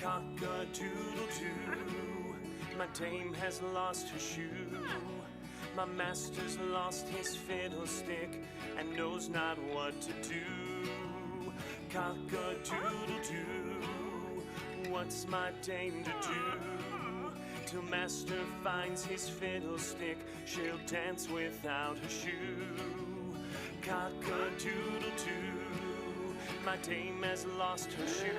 Cock-a-doodle-doo, my dame has lost her shoe. My master's lost his fiddlestick and knows not what to do. Cock-a-doodle-doo, what's my dame to do? Till master finds his fiddlestick, she'll dance without her shoe. Cock-a-doodle-doo, my dame has lost her shoe.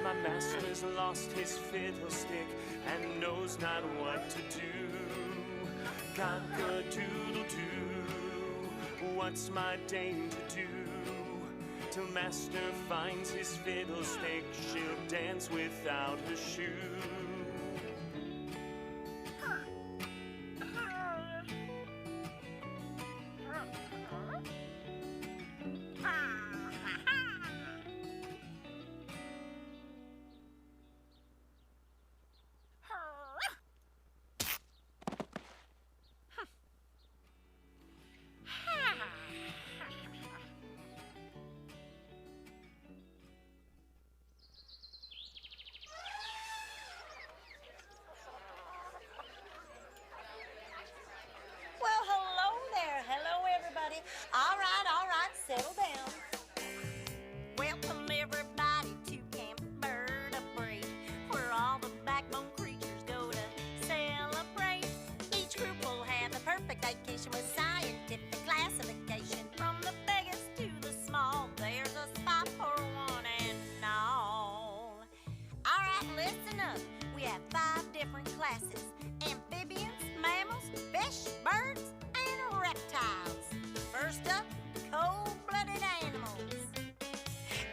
My master's lost his fiddlestick and knows not what to do. Cock-a-doodle-doo, what's my dame to do? Till master finds his fiddlestick, she'll dance without her shoe. All right, settle down. Welcome everybody to Camp Vertebrate, where all the backbone creatures go to celebrate. Each group will have the perfect vacation with scientific classification. From the biggest to the small, there's a spot for one and all. All right, listen up. We have 5 different classes: amphibians, mammals, fish, birds, and reptiles. First up, cold-blooded animals.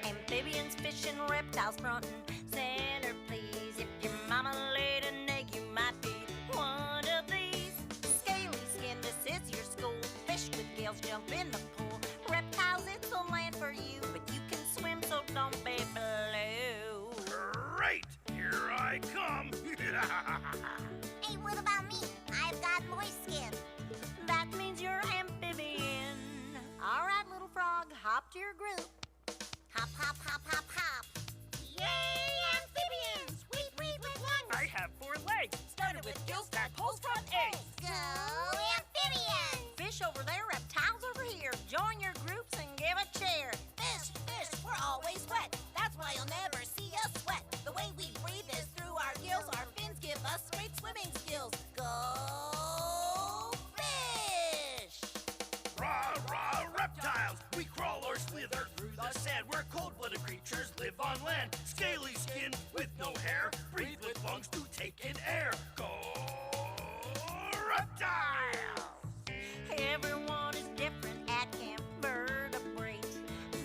Amphibians, fish, and reptiles front and center, please. If your mama laid an egg, you might be one of these. Scaly skin, this is your school. Fish with gills jump in the pool. Reptiles, it's the land for you, but you can swim, so don't be blue. Great! Here I come! Hey, what about me? I've got moist skin. That means you're amphibian. All right, little frog, hop to your group. Hop, hop, hop, hop, hop. Yay, amphibians! We breathe with lungs. I have 4 legs, started with gills, tadpoles, front eggs. Go, amphibians! Fish over there, reptiles over here. Join your groups and give a cheer. Fish, fish, we're always wet. That's why you'll never see us sweat. The way we breathe is through our gills. Our fins give us great swimming skills. Go, fish! Rah, rah, reptiles! We crawl or slither through the sand. We're cold-blooded creatures, live on land. Scaly skin with no hair. Breathe with lungs to take in air. Go, reptiles! Everyone is different at Camp Vertebrate,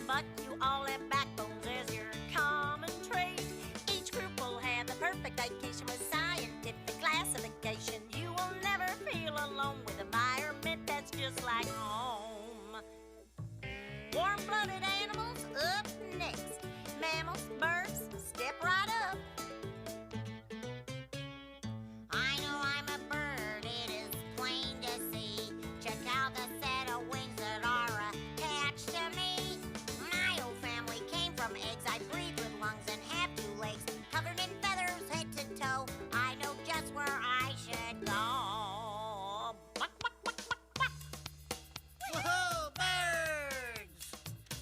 but you all have backbones as your common trait. Each group will have the perfect vacation with scientific classification. You will never feel alone with an environment that's just like home. Warm-blooded animals up next. Mammals, birds, step right up. I know I'm a bird, it is plain to see. Check out the set of wings that are attached to me. My whole family came from eggs. I breathe with lungs and have 2 legs. Covered in feathers head to toe. I know just where I should go. Whoa, birds!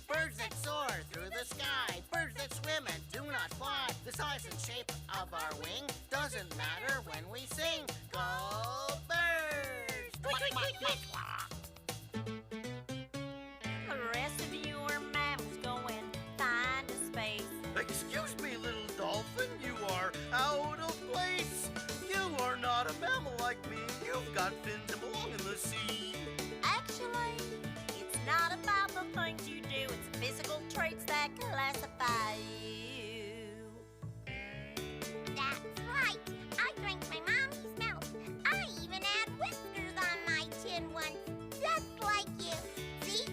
Birds that soar through the sky. Birds that swim and do not fly. The size and shape of our wing doesn't matter when we sing. Go, birds! The rest of you are mammals going fine to space. Excuse me, little dolphin, you are out of place. You are not a mammal like me. You've got fins and belong in the sea. Actually, it's not about the things you do, it's physical traits that classify you. That's right. I drank my mommy's milk. I even had whiskers on my chin once, just like you. See?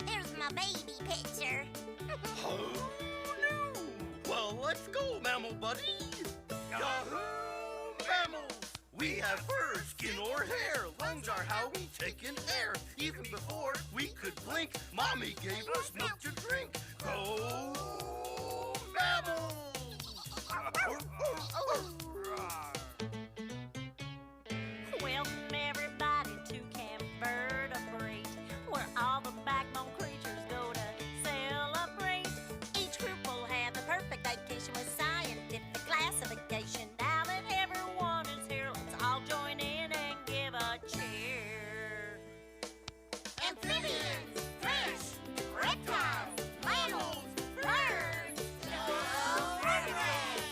There's my baby picture. Oh, no. Well, let's go, mammal buddy. Yahoo, mammals! We have fur, skin, or hair. Lungs are how we take in air. Even before we could blink, Mommy gave us milk to drink. Go, mammals! Welcome everybody to Camp Vertebrate, where all the backbone creatures go to celebrate. Each group will have the perfect vacation with scientific classification. Now that everyone is here, let's all join in and give a cheer. Amphibians, fish, reptiles, mammals, birds. Go vertebrates!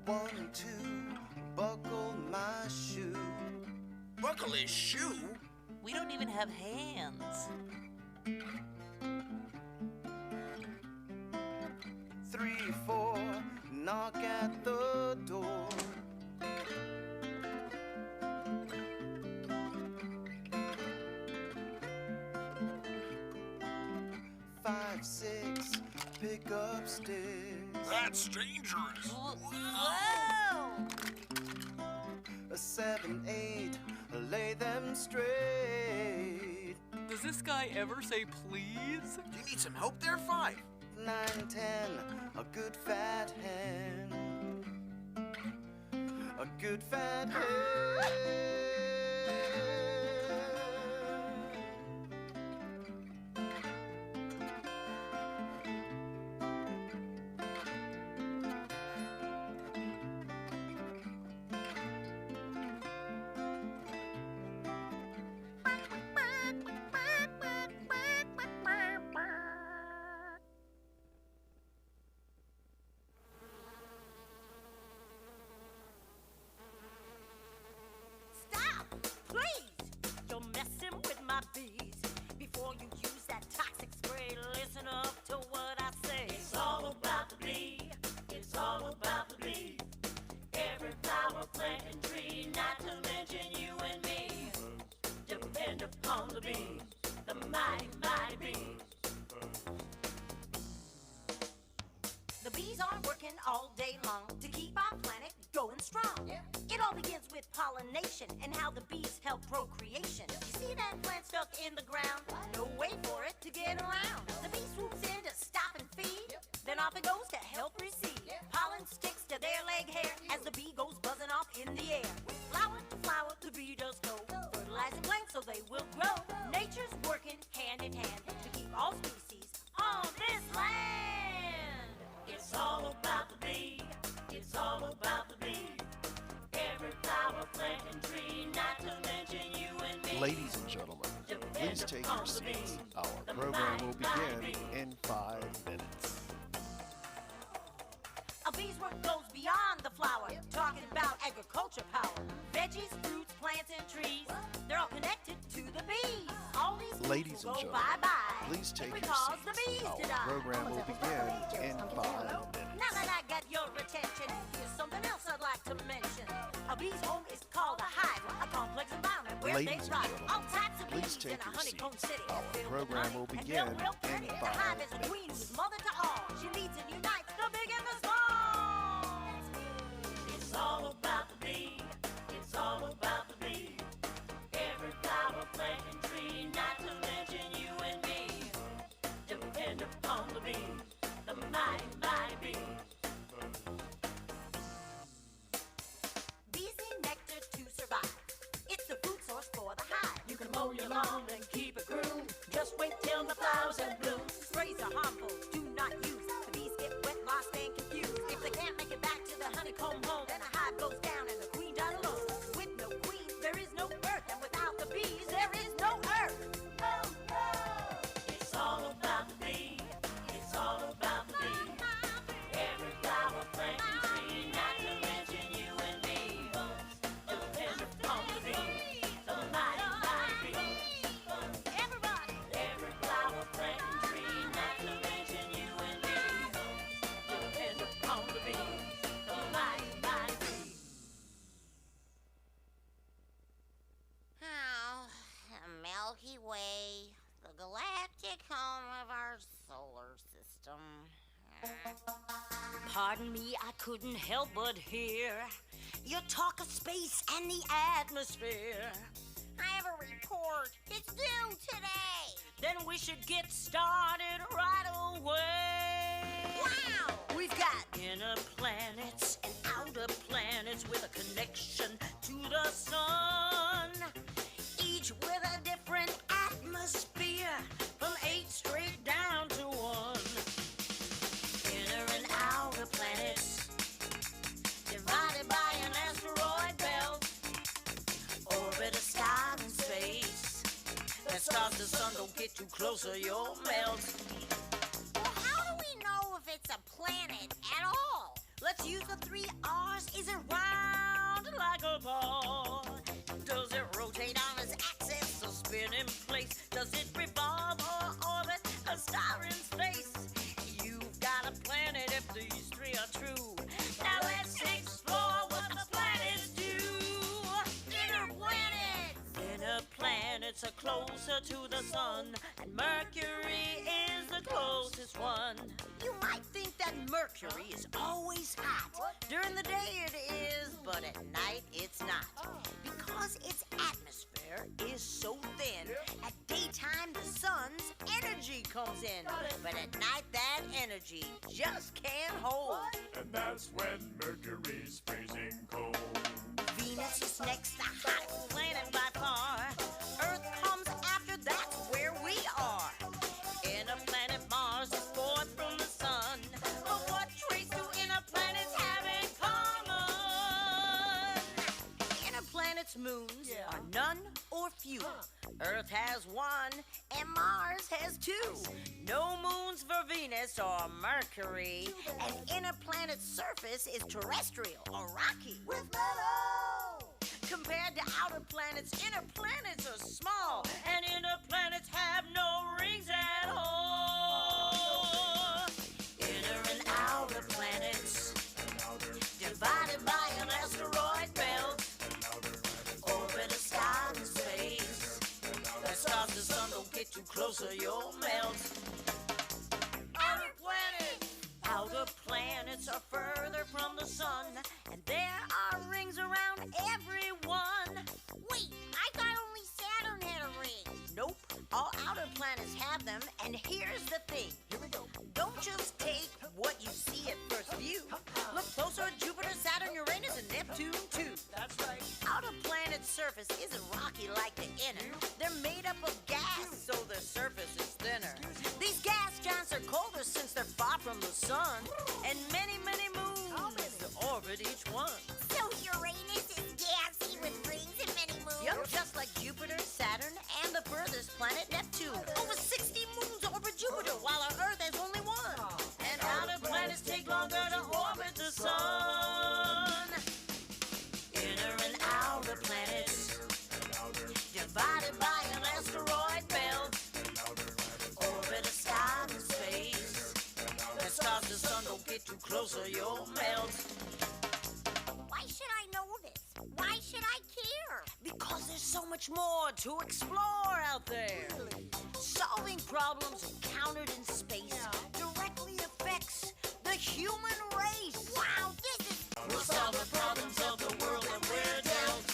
One, two, buckle my shoe. Buckle his shoe? We don't even have hands. 3, 4, knock at the door. 5, 6, pick up sticks. That's dangerous. Whoa! 7, 8, lay them straight. Does this guy ever say please? Do you need some help there, 5? 9, 10, a good fat hen. A good fat hen. Stop, please! You're messing with my bees. Before you use that toxic spray, listen up to what I say. It's all about the bee. It's all about the bee. Every flower, plant, and tree, not to mention you and me, depend upon the bees, the mighty, mighty bees. The bees are working all day long to keep our planet going strong. It all begins with pollination and how the bees help procreation. You see that plant stuck in the ground? No way for it to get around. The bee swoops in to stop and feed, then off it goes to help receive. Pollen sticks to their leg hair as the bee goes buzzing off in the air. Flower to flower, the bee does go, fertilizing plants so they will grow. Nature's working hand in hand to keep all species on this land. It's all about the bee. It's all about the bee. Every flower, plant, and tree, not to mention you and me. Ladies and gentlemen, please take your seats. Our program will begin in 5 minutes. A bee's work goes beyond the flower, talking about agriculture power. Veggies, fruits, plants, and trees, they're all connected to the bees. All these things Ladies will and go gentlemen, bye-bye. please take your because the bees seats. did Our program will begin in 5 minutes. Now that I got your attention, here's something else I'd like to mention. A bee's home is called a hive, a complex environment where Ladies they and thrive. gentlemen, All types of please bees take in a your honeycomb seats. city. Our Filled with program honey will and begin real pretty. in The hive is a 5 queen minutes. who's mother to all. She leads and unites the big and the small. It's all about the bee. It's all about the bee. Every flower, plant, and tree, not to mention you and me, depend upon the bee, the mighty, mighty bee. Bees need nectar to survive. It's the food source for the hive. You can mow your lawn and keep it groomed. Just wait till the flowers have bloomed. Sprays are harmful, do not use. The bees get wet, lost, and confused. If they can't make it back to the honeycomb home, then the hive goes down and the queen dies alone. With no queen, there is no earth, and without the bees, there is no earth. Oh, no! It's all about the bee. It's all about the bee. Every flower, plant, and tree, not to mention you and me, depend upon the bee, the mighty, mighty bee. Everybody! Every flower, plant, and tree, not to mention you and me, depend upon the bee, the mighty, mighty of our solar system. Pardon me, I couldn't help but hear your talk of space and the atmosphere. I have a report. It's due today. Then we should get started right away. Wow! We've got inner planets and outer planets with a connection to the sun, each with a different atmosphere, from 8 straight down to 1. Inner and outer planets, divided by an asteroid belt, orbit a star in space. That stars the sun, don't get too close or you'll melt. Well, how do we know if it's a planet at all? Let's use the 3 R's. Is it round like a ball? Does it rotate on its axis or spin in place? Does it revolve or orbit a star in space? You've got a planet if these 3 are true. Now let's explore what the planets do. Inner planets! Inner planets are closer to the sun, and Mercury is the closest one. You might think that Mercury is always hot. During the day it is, but at night it's not. Because its atmosphere is so thin, at daytime the sun's energy comes in. But at night that energy just can't hold. And that's when Mercury's freezing cold. Venus is next, the hottest planet by far. Earth comes after, that's where we are. Inner planet Mars is fourth from the sun. But what traits do inner planets have in common? Inner planets' moons are none or few. Earth has 1 and Mars has 2. No moons for Venus or Mercury. And inner planet's surface is terrestrial or rocky. With metal! Compared to outer planets, inner planets are small, and inner planets have no rings at all. Inner and outer planets, divided by an asteroid belt, orbit a star in space. That stars the sun, don't get too close or you'll melt. Outer planets! Outer planets are further from the sun, and there are rings around every one. Wait, I thought only Saturn had a ring. Nope, all outer planets have them, and here's the thing. Here we go. Don't just take what you see at first view. Look closer at Jupiter, Saturn, Uranus, and Neptune, too. That's right. Outer planet's surface isn't rocky like the inner. They're made up of gas, so their surface is thinner. These gas giants are colder since they're far from the sun, and many, many moons orbit each one. So Uranus is gassy with rings and many moons? Yep, just like Jupiter, Saturn, and the furthest planet, Neptune. Over 60 moons orbit Jupiter, while our Earth has only 1. And outer planets take longer to orbit the sun. Inner and outer planets, divided by an asteroid belt, orbit a star in space. That stars the sun, don't get too close or you'll melt. Why should I know this? Why should I care? Because there's so much more to explore out there. Solving problems encountered in space directly affects the human race. Wow, this is... We'll solve the problems of the world that we're dealt.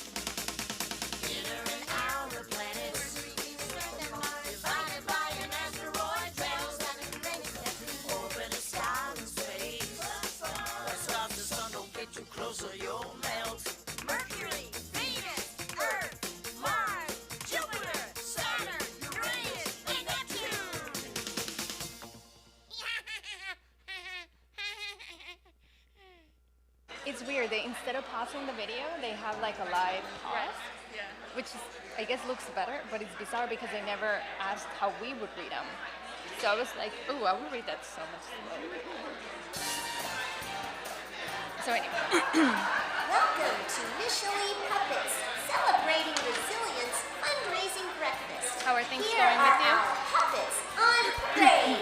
Inner and outer planets, divided by an asteroid belt, orbit a star in space. That stops the sun, don't get too close or you'll melt. Mercury, Venus, Earth, Mars, Jupiter, Saturn, Uranus, and Neptune. It's weird. Instead of pausing the video, they have like a live pause, which is, I guess looks better, but it's bizarre because they never asked how we would read them. So I was like, ooh, I would read that so much slower. So anyway. Welcome to MicheLee Puppets, celebrating resilience fundraising breakfast. How are things Here going with you? Our puppets on parade.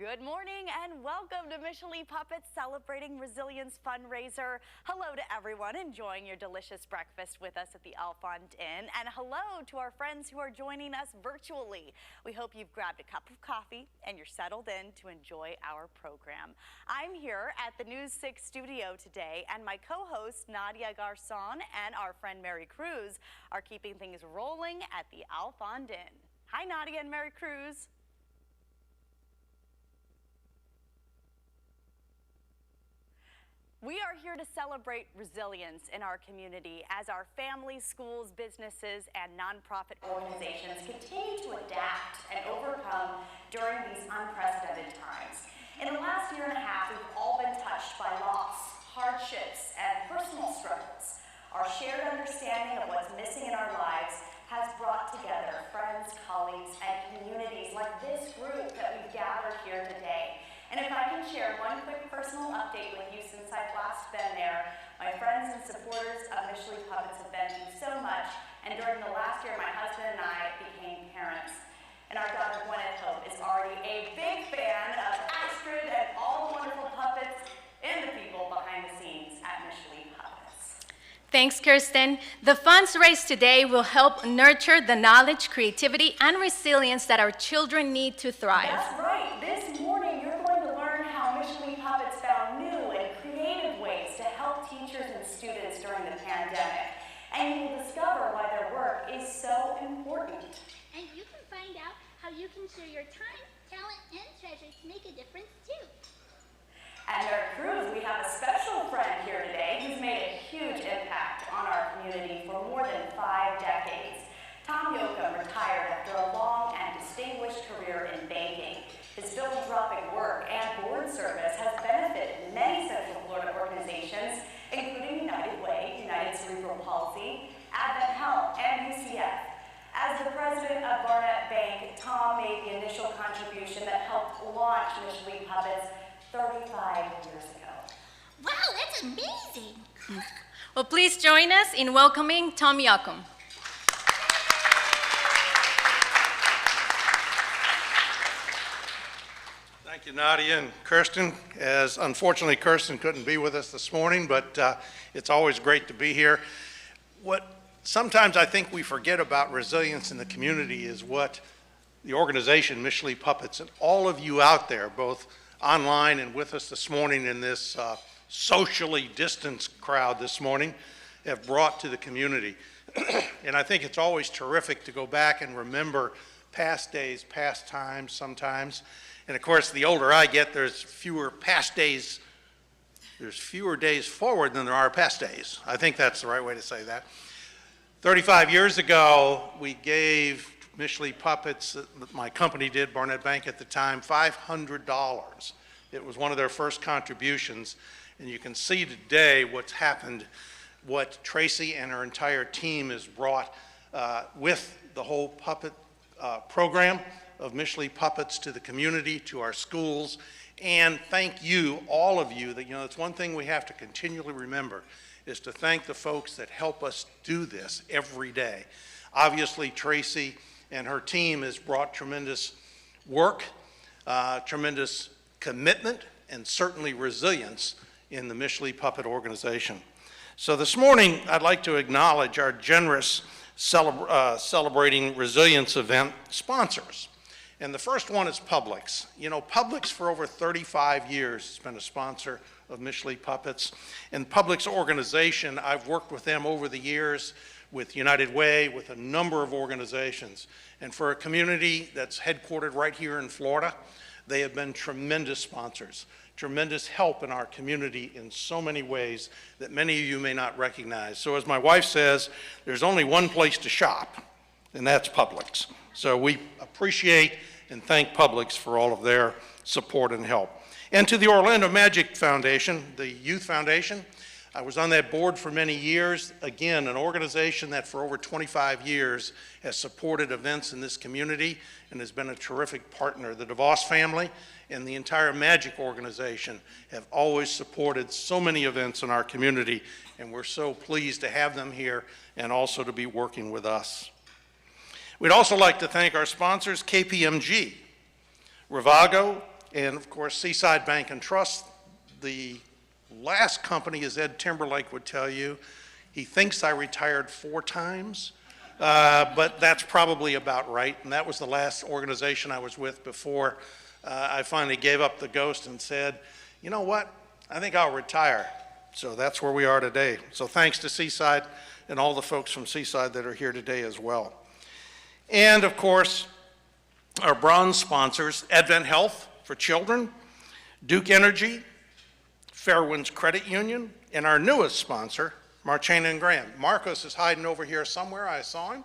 Good morning and welcome to MicheLee Puppets Celebrating Resilience fundraiser. Hello to everyone enjoying your delicious breakfast with us at the Alfond Inn, and hello to our friends who are joining us virtually. We hope you've grabbed a cup of coffee and you're settled in to enjoy our program. I'm here at the News 6 studio today, and my co-hosts Nadia Garcon and our friend Mary Cruz are keeping things rolling at the Alfond Inn. Hi Nadia and Mary Cruz. We are here to celebrate resilience in our community as our families, schools, businesses, and nonprofit organizations continue to adapt and overcome during these unprecedented times. In the last year and a half, we've all been touched by loss, hardships, and personal struggles. Our shared understanding of what's missing in our lives has brought together friends, colleagues, and communities like this group that we've gathered here today. And if I can share one quick personal update with you since I've last been there, my friends and supporters of MicheLee Puppets have been through so much, and during the last year, my husband and I became parents. And our daughter Gwyneth Hope is already a big fan of Astrid and all the wonderful puppets and the people behind the scenes at MicheLee Puppets. Thanks, Kirsten. The funds raised today will help nurture the knowledge, creativity, and resilience that our children need to thrive. That's right. This morning, you're going to learn how MicheLee Puppets found new and creative ways to help teachers and students during the pandemic. And you will discover why their work is so important. And you can find out how you can share your time, talent, and treasure to make a difference too. At Mary Cruz, we have a special friend here today who's made a huge impact on our community for more than 5 decades. Tom Yoakum retired after a long and distinguished career in banking. His philanthropic work and board service has benefited many Central Florida organizations, including United Way, United Cerebral Palsy, Advent Health, and UCF. As the president of Barnett Bank, Tom made the initial contribution that helped launch MicheLee Puppets 35 years ago. Wow, that's amazing! Well, please join us in welcoming Tom Yoakum. Thank you, Nadia and Kirsten. As unfortunately Kirsten couldn't be with us this morning, but it's always great to be here. What sometimes I think we forget about resilience in the community is what the organization MicheLee Puppets and all of you out there, both online and with us this morning in this socially distanced crowd this morning, have brought to the community. And I think it's always terrific to go back and remember past days, past times sometimes. And of course, the older I get, there's fewer days forward than there are past days. I think that's the right way to say that. 35 years ago, we gave MicheLee Puppets, my company did, Barnett Bank at the time, $500. It was one of their first contributions. And you can see today what's happened, what Tracy and her entire team has brought with the whole puppet program of MicheLee Puppets to the community, to our schools. And thank you, all of you, that, you know, it's one thing we have to continually remember, is to thank the folks that help us do this every day. Obviously, Tracy and her team has brought tremendous work, tremendous commitment, and certainly resilience in the MicheLee Puppet organization. So this morning, I'd like to acknowledge our generous Celebrating Resilience event sponsors. And the first one is Publix. You know, Publix for over 35 years has been a sponsor of MicheLee Puppets. And Publix organization, I've worked with them over the years, with United Way, with a number of organizations. And for a community that's headquartered right here in Florida, they have been tremendous sponsors, tremendous help in our community in so many ways that many of you may not recognize. So as my wife says, there's only one place to shop, and that's Publix. So we appreciate and thank Publix for all of their support and help. And to the Orlando Magic Foundation, the Youth Foundation, I was on that board for many years. Again, an organization that for over 25 years has supported events in this community and has been a terrific partner. The DeVos family and the entire Magic organization have always supported so many events in our community, and we're so pleased to have them here and also to be working with us. We'd also like to thank our sponsors, KPMG, Ravago, and of course Seaside Bank and Trust. The last company, as Ed Timberlake would tell you, he thinks I retired 4 times, but that's probably about right. And that was the last organization I was with before I finally gave up the ghost and said, you know what, I think I'll retire. So that's where we are today. So thanks to Seaside and all the folks from Seaside that are here today as well. And of course, our bronze sponsors, Advent Health for Children, Duke Energy, Fairwinds Credit Union, and our newest sponsor, Marchena and Graham. Marcos is hiding over here somewhere. I saw him.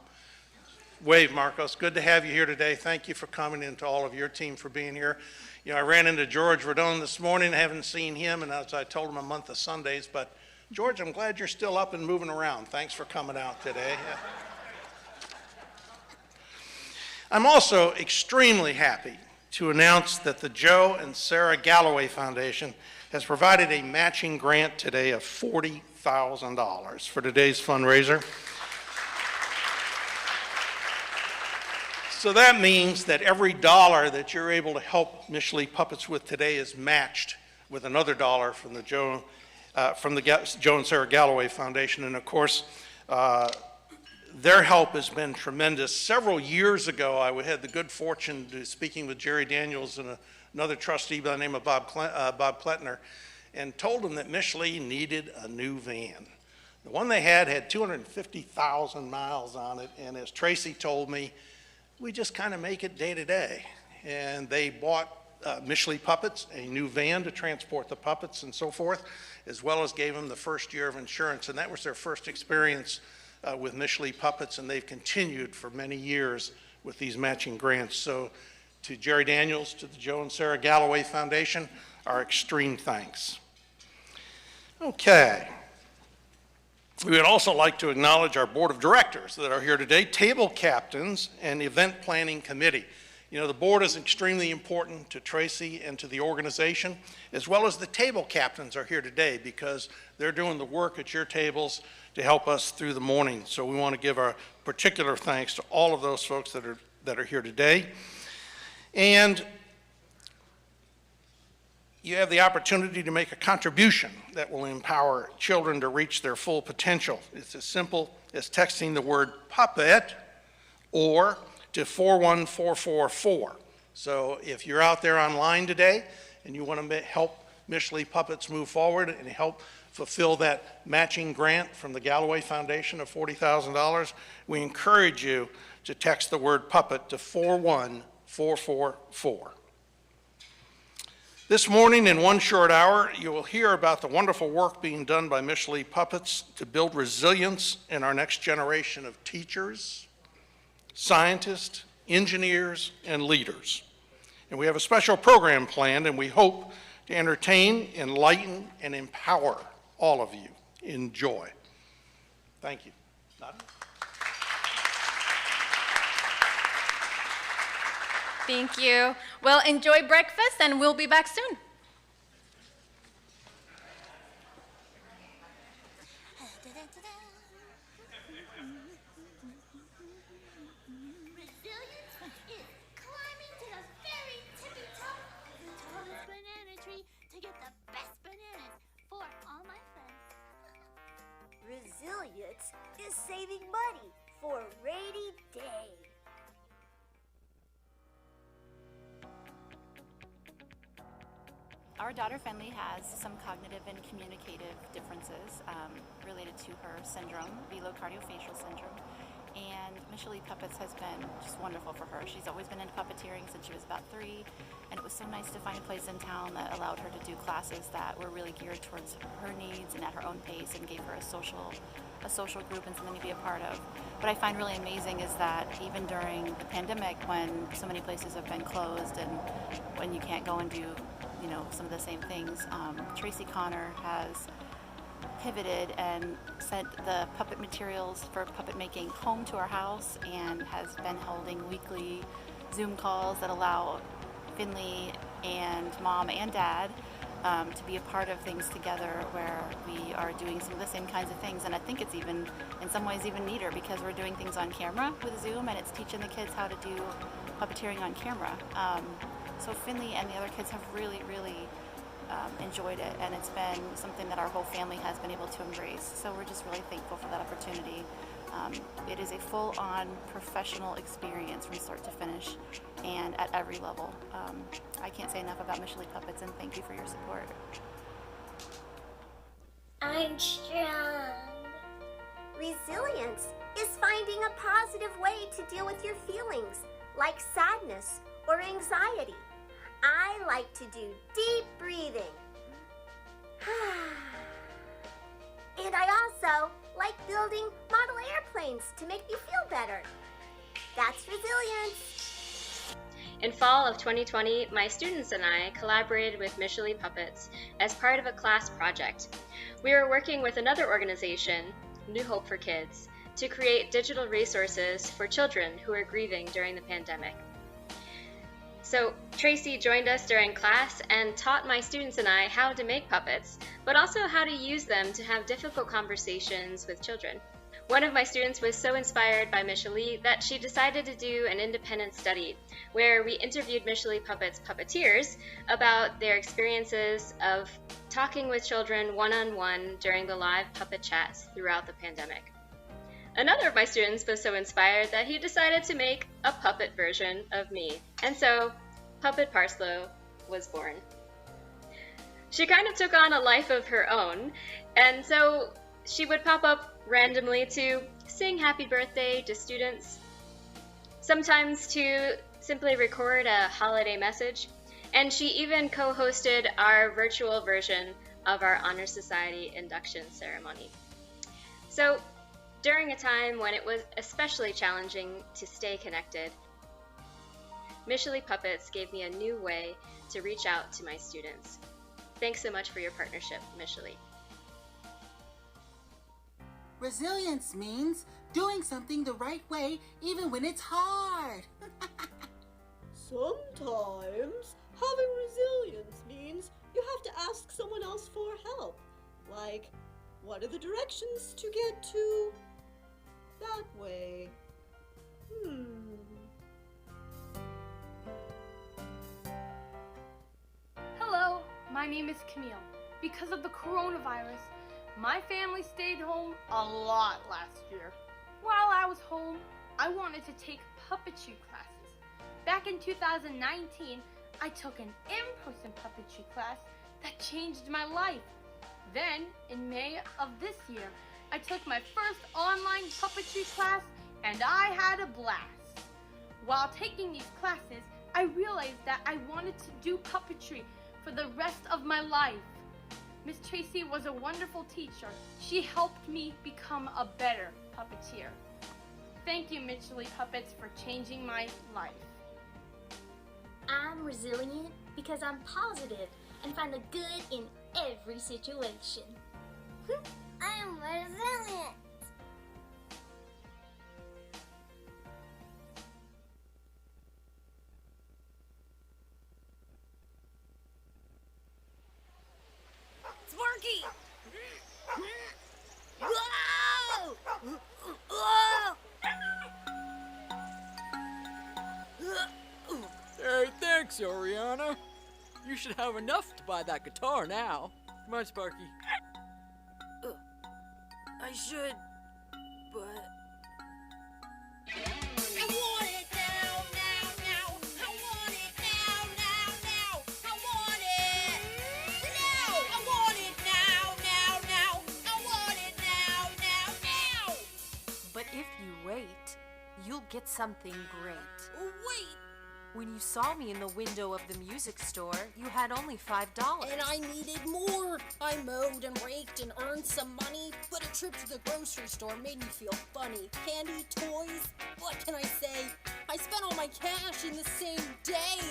Wave, Marcos. Good to have you here today. Thank you for coming, and to all of your team for being here. You know, I ran into George Rodone this morning. I haven't seen him, and as I told him, a month of Sundays. But George, I'm glad you're still up and moving around. Thanks for coming out today. I'm also extremely happy to announce that the Joe and Sarah Galloway Foundation has provided a matching grant today of $40,000 for today's fundraiser. So that means that every dollar that you're able to help MicheLee Puppets with today is matched with another dollar from the Joe and Sarah Galloway Foundation. And of course, their help has been tremendous. Several years ago, I had the good fortune to speaking with Jerry Daniels and another trustee by the name of Bob Pletner, and told him that MicheLee needed a new van. The one they had 250,000 miles on it, and as Tracy told me, we just kind of make it day to day. And they bought MicheLee Puppets, a new van to transport the puppets and so forth, as well as gave them the first year of insurance, and that was their first experience with MicheLee Puppets, and they've continued for many years with these matching grants. So to Jerry Daniels, to the Joe and Sarah Galloway Foundation, our extreme thanks. Okay. We would also like to acknowledge our board of directors that are here today, table captains and event planning committee. You know, the board is extremely important to Tracy and to the organization, as well as the table captains are here today because they're doing the work at your tables to help us through the morning. So we want to give our particular thanks to all of those folks that are here today. And you have the opportunity to make a contribution that will empower children to reach their full potential. It's as simple as texting the word puppet or to 41444. So if you're out there online today and you want to help MicheLee Puppets move forward and help fulfill that matching grant from the Galloway Foundation of $40,000, we encourage you to text the word puppet to 41444. This morning, in one short hour, you will hear about the wonderful work being done by MicheLee Puppets to build resilience in our next generation of teachers, scientists, engineers, and leaders. And we have a special program planned, and we hope to entertain, enlighten, and empower all of you. Enjoy. Thank you. Thank you. Well, enjoy breakfast, and we'll be back soon. Resilience is climbing to the very tippy top of the tallest banana tree to get the best bananas for all my friends. Resilience is saving money for a rainy day. Our daughter Finley has some cognitive and communicative differences related to her syndrome, velocardiofacial syndrome, and MicheLee Puppets has been just wonderful for her. She's always been into puppeteering since she was about 3, and it was so nice to find a place in town that allowed her to do classes that were really geared towards her needs and at her own pace and gave her a social group and something to be a part of. What I find really amazing is that even during the pandemic, when so many places have been closed and when you can't go and do some of the same things, Tracy Connor has pivoted and sent the puppet materials for puppet making home to our house and has been holding weekly Zoom calls that allow Finley and Mom and Dad to be a part of things together where we are doing some of the same kinds of things. And I think it's even, in some ways, even neater because we're doing things on camera with Zoom and it's teaching the kids how to do puppeteering on camera. So Finley and the other kids have really enjoyed it, and it's been something that our whole family has been able to embrace. So we're just really thankful for that opportunity. It is a full-on professional experience from start to finish and at every level. I can't say enough about MicheLee Puppets, and thank you for your support. I'm strong. Resilience is finding a positive way to deal with your feelings, like sadness or anxiety. I like to do deep breathing. And I also like building model airplanes to make me feel better. That's resilience. In fall of 2020, my students and I collaborated with MicheLee Puppets as part of a class project. We were working with another organization, New Hope for Kids, to create digital resources for children who are grieving during the pandemic. So Tracy joined us during class and taught my students and I how to make puppets, but also how to use them to have difficult conversations with children. One of my students was so inspired by MicheLee that she decided to do an independent study where we interviewed MicheLee Puppets puppeteers about their experiences of talking with children one-on-one during the live puppet chats throughout the pandemic. Another of my students was so inspired that he decided to make a puppet version of me, and so Puppet Parslow was born. She kind of took on a life of her own, and so she would pop up randomly to sing happy birthday to students, sometimes to simply record a holiday message, and she even co-hosted our virtual version of our Honor Society induction ceremony. So, during a time when it was especially challenging to stay connected, MicheLee Puppets gave me a new way to reach out to my students. Thanks so much for your partnership, MicheLee. Resilience means doing something the right way even when it's hard. Sometimes having resilience means you have to ask someone else for help. Like, what are the directions to get to that way? Hello, my name is Camille. Because of the coronavirus, my family stayed home a lot last year. While I was home, I wanted to take puppetry classes. Back in 2019, I took an in-person puppetry class that changed my life. Then, in May of this year, I took my first online puppetry class and I had a blast. While taking these classes, I realized that I wanted to do puppetry for the rest of my life. Miss Tracy was a wonderful teacher. She helped me become a better puppeteer. Thank you, MicheLee Puppets, for changing my life. I'm resilient because I'm positive and find the good in every situation. I'm resilient. Sparky! Hey, thanks, Oriana. You should have enough to buy that guitar now. Come on, Sparky. I should, but... I want it now, now, now. I want it now, now, now. I want it now. I want it now, now, now. I want it now, now, now. But if you wait, you'll get something great. Wait! When you saw me in the window of the music store, you had only $5. And I needed more. I mowed and raked and earned some money, but a trip to the grocery store made me feel funny. Candy, toys, what can I say? I spent all my cash in the same day.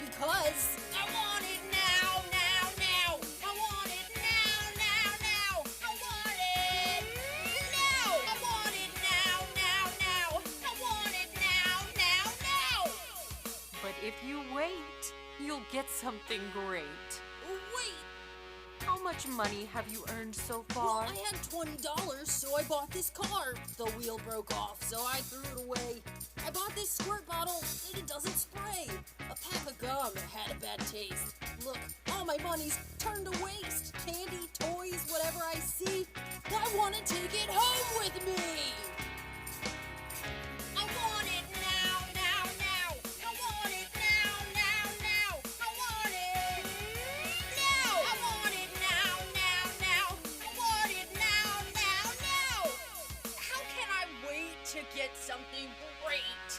Because I want it now, now, now. I want it now, now, now. I want it now. I want it now, now, now. I want it now, now, now. But if you wait, you'll get something great. wait! How much money have you earned so Well, far? I had $20, so I bought this car. The wheel broke off, so I threw it away. I bought this squirt bottle, and it doesn't spray. A pack of gum had a bad taste. Look, all my money's turned to waste. Candy, toys, whatever I see. I want to take it home with me. I want it now, now, now. I want it now, now, now. I want it now. I want it now, now, now. I want it now, now, now. How can I wait to get something great?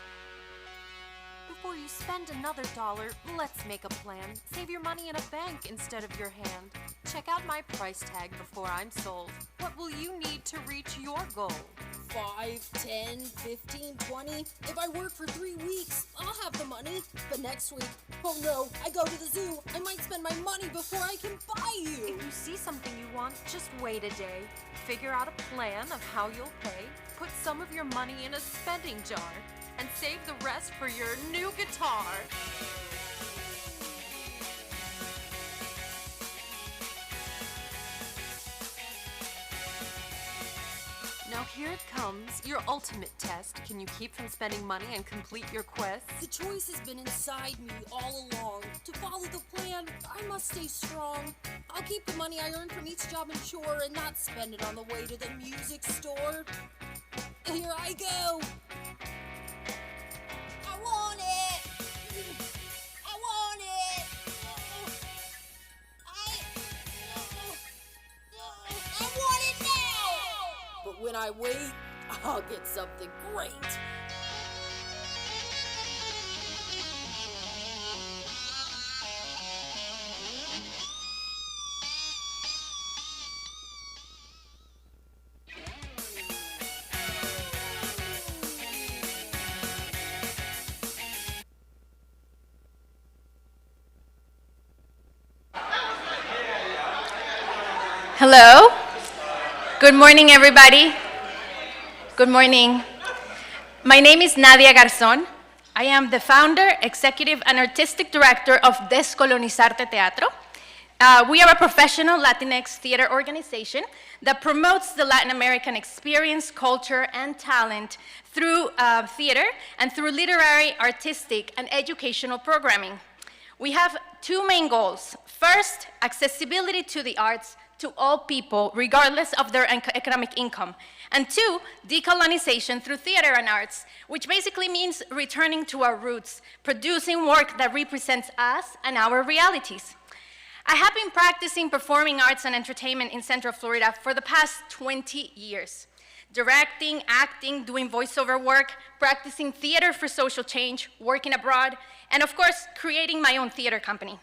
Before you spend another $1, let's make a plan. Save your money in a bank instead of your hand. Check out my price tag before I'm sold. What will you need to reach your goal? 5, 10, 15, 20. If I work for 3 weeks, I'll have the money. But next week, oh no, I go to the zoo. I might spend my money before I can buy you. If you see something you want, just wait a day. Figure out a plan of how you'll pay. Put some of your money in a spending jar. And save the rest for your new guitar. Now here it comes, your ultimate test. Can you keep from spending money and complete your quest? The choice has been inside me all along. To follow the plan, I must stay strong. I'll keep the money I earn from each job and chore and not spend it on the way to the music store. Here I go. I want it. I want it. I want it now. But when I wait, I'll get something great. Hello. Good morning, everybody. Good morning. My name is Nadia Garzón. I am the founder, executive, and artistic director of Descolonizarte Teatro. We are a professional Latinx theater organization that promotes the Latin American experience, culture, and talent through theater and through literary, artistic, and educational programming. We have two main goals. First, accessibility to the arts to all people, regardless of their economic income. And two, decolonization through theater and arts, which basically means returning to our roots, producing work that represents us and our realities. I have been practicing performing arts and entertainment in Central Florida for the past 20 years. Directing, acting, doing voiceover work, practicing theater for social change, working abroad, and of course, creating my own theater company.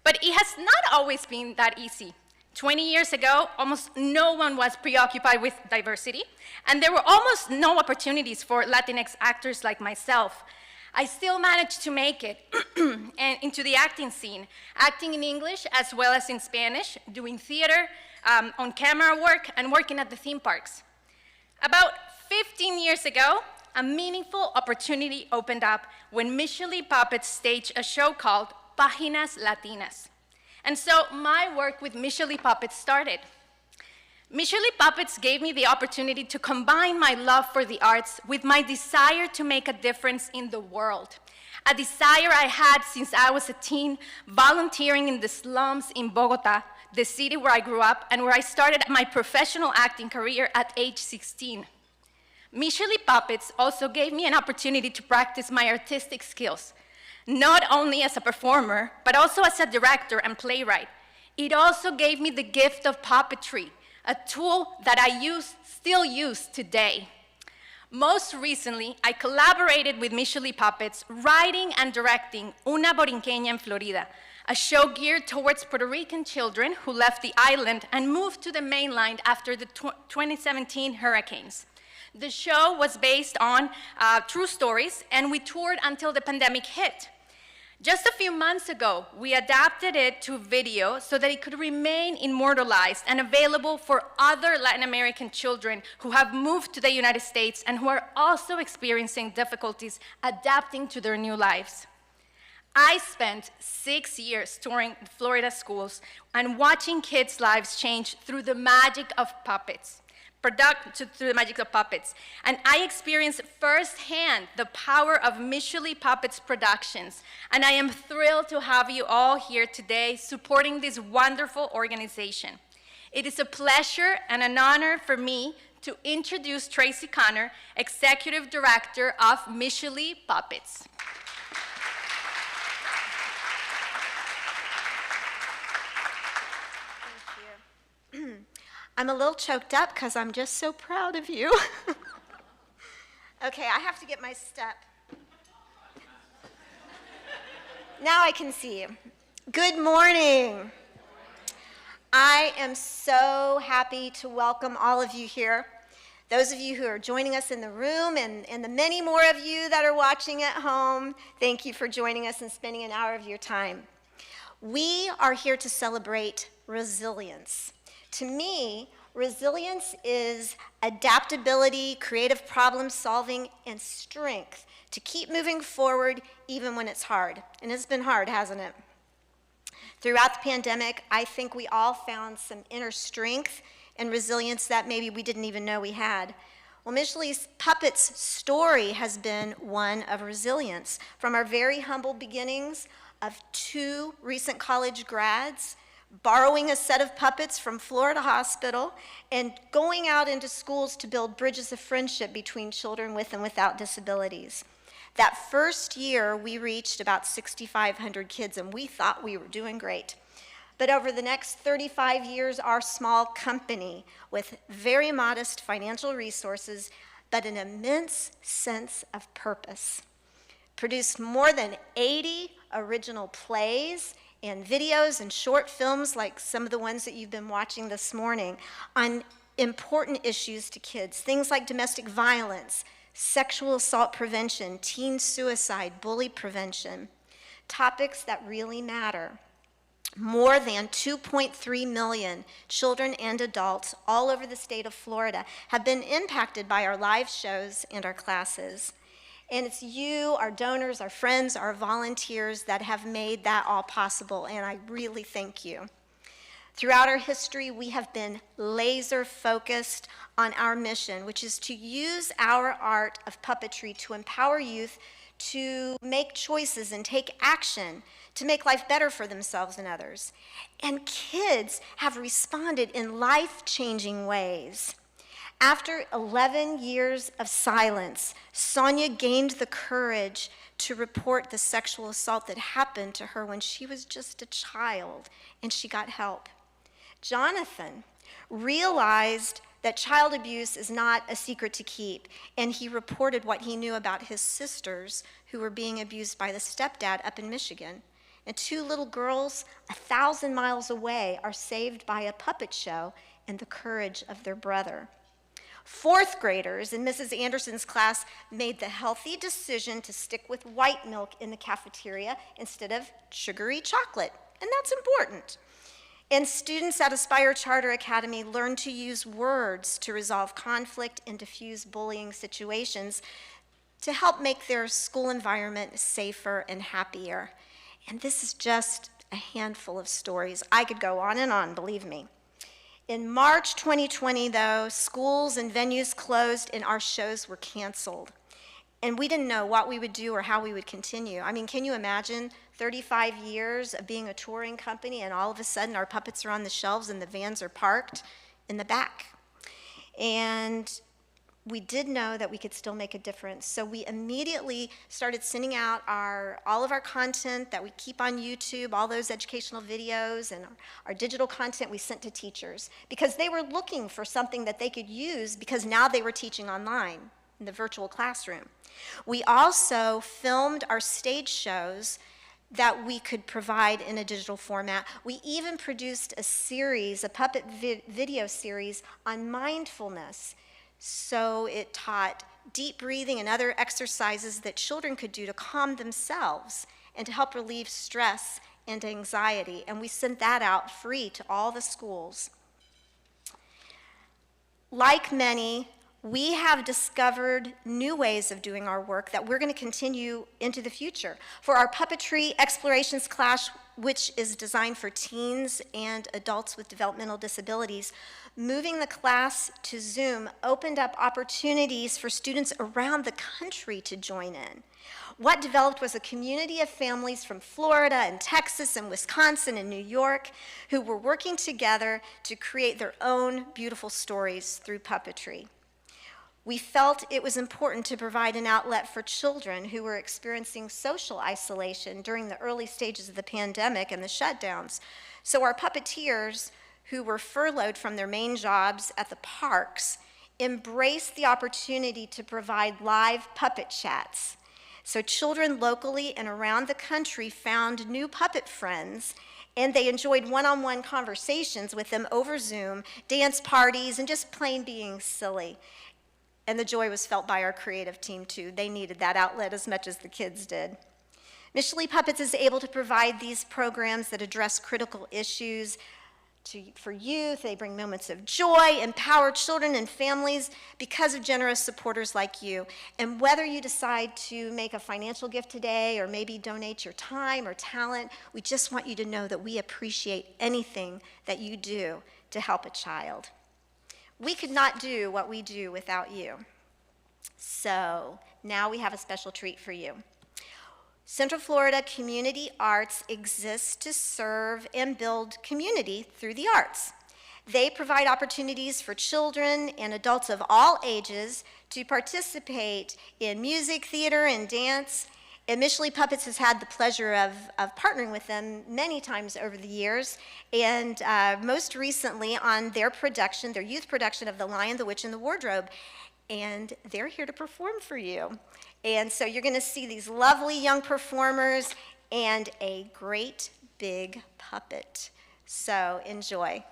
But it has not always been that easy. 20 years ago, almost no one was preoccupied with diversity, and there were almost no opportunities for Latinx actors like myself. I still managed to make it and into the acting scene, acting in English as well as in Spanish, doing theater, on-camera work, and working at the theme parks. About 15 years ago, a meaningful opportunity opened up when MicheLee Puppets staged a show called Páginas Latinas. And so my work with MicheLee Puppets started. MicheLee Puppets gave me the opportunity to combine my love for the arts with my desire to make a difference in the world. A desire I had since I was a teen, volunteering in the slums in Bogota, the city where I grew up and where I started my professional acting career at age 16. MicheLee Puppets also gave me an opportunity to practice my artistic skills, not only as a performer, but also as a director and playwright. It also gave me the gift of puppetry, a tool that I still use today. Most recently, I collaborated with MicheLee Puppets, writing and directing Una Borinqueña en Florida, a show geared towards Puerto Rican children who left the island and moved to the mainland after the 2017 hurricanes. The show was based on true stories, and we toured until the pandemic hit. Just a few months ago, we adapted it to video so that it could remain immortalized and available for other Latin American children who have moved to the United States and who are also experiencing difficulties adapting to their new lives. I spent 6 years touring Florida schools and watching kids' lives change through the magic of puppets. Through the magic of puppets. And I experienced firsthand the power of MicheLee Puppets Productions. And I am thrilled to have you all here today supporting this wonderful organization. It is a pleasure and an honor for me to introduce Tracy Connor, Executive Director of MicheLee Puppets. I'm a little choked up because I'm just so proud of you. Okay, I have to get my step. Now I can see you. Good morning. I am so happy to welcome all of you here. Those of you who are joining us in the room and the many more of you that are watching at home, thank you for joining us and spending an hour of your time. We are here to celebrate resilience. To me, resilience is adaptability, creative problem solving, and strength to keep moving forward even when it's hard. And it's been hard, hasn't it? Throughout the pandemic, I think we all found some inner strength and resilience that maybe we didn't even know we had. Well, MicheLee's Puppets story has been one of resilience. From our very humble beginnings of 2 recent college grads, borrowing a set of puppets from Florida Hospital, and going out into schools to build bridges of friendship between children with and without disabilities. That first year, we reached about 6,500 kids, and we thought we were doing great. But over the next 35 years, our small company, with very modest financial resources, but an immense sense of purpose, produced more than 80 original plays and videos and short films like some of the ones that you've been watching this morning on important issues to kids, things like domestic violence, sexual assault prevention, teen suicide, bully prevention, topics that really matter. More than 2.3 million children and adults all over the state of Florida have been impacted by our live shows and our classes. And it's you, our donors, our friends, our volunteers that have made that all possible, and I really thank you. Throughout our history, we have been laser focused on our mission, which is to use our art of puppetry to empower youth to make choices and take action to make life better for themselves and others. And kids have responded in life-changing ways. After 11 years of silence, Sonia gained the courage to report the sexual assault that happened to her when she was just a child, and she got help. Jonathan realized that child abuse is not a secret to keep, and he reported what he knew about his sisters who were being abused by the stepdad up in Michigan. And 2 little girls 1,000 miles away are saved by a puppet show and the courage of their brother. 4th graders in Mrs. Anderson's class made the healthy decision to stick with white milk in the cafeteria instead of sugary chocolate, and that's important. And students at Aspire Charter Academy learned to use words to resolve conflict and diffuse bullying situations to help make their school environment safer and happier. And this is just a handful of stories. I could go on and on, believe me. In March 2020, though, schools and venues closed and our shows were canceled. And we didn't know what we would do or how we would continue. I mean, can you imagine 35 years of being a touring company and all of a sudden our puppets are on the shelves and the vans are parked in the back? And we did know that we could still make a difference. So we immediately started sending out all of our content that we keep on YouTube, all those educational videos and our digital content we sent to teachers because they were looking for something that they could use because now they were teaching online in the virtual classroom. We also filmed our stage shows that we could provide in a digital format. We even produced a series, a puppet video series on mindfulness. So it taught deep breathing and other exercises that children could do to calm themselves and to help relieve stress and anxiety. And we sent that out free to all the schools. Like many, We have discovered new ways of doing our work that we're going to continue into the future. For our puppetry explorations class, which is designed for teens and adults with developmental disabilities, moving the class to Zoom opened up opportunities for students around the country to join in. What developed was a community of families from Florida and Texas and Wisconsin and New York who were working together to create their own beautiful stories through puppetry. We felt it was important to provide an outlet for children who were experiencing social isolation during the early stages of the pandemic and the shutdowns. So our puppeteers, who were furloughed from their main jobs at the parks, embraced the opportunity to provide live puppet chats. So children locally and around the country found new puppet friends, and they enjoyed one-on-one conversations with them over Zoom, dance parties, and just plain being silly. And the joy was felt by our creative team, too. They needed that outlet as much as the kids did. MicheLee Puppets is able to provide these programs that address critical issues for youth. They bring moments of joy, empower children and families because of generous supporters like you. And whether you decide to make a financial gift today or maybe donate your time or talent, we just want you to know that we appreciate anything that you do to help a child. We could not do what we do without you. So now we have a special treat for you. Central Florida Community Arts exists to serve and build community through the arts. They provide opportunities for children and adults of all ages to participate in music, theater, and dance. And MicheLee Puppets has had the pleasure of partnering with them many times over the years, and most recently on their production, their youth production of The Lion, the Witch, and the Wardrobe. And they're here to perform for you. And so you're going to see these lovely young performers and a great big puppet. So enjoy.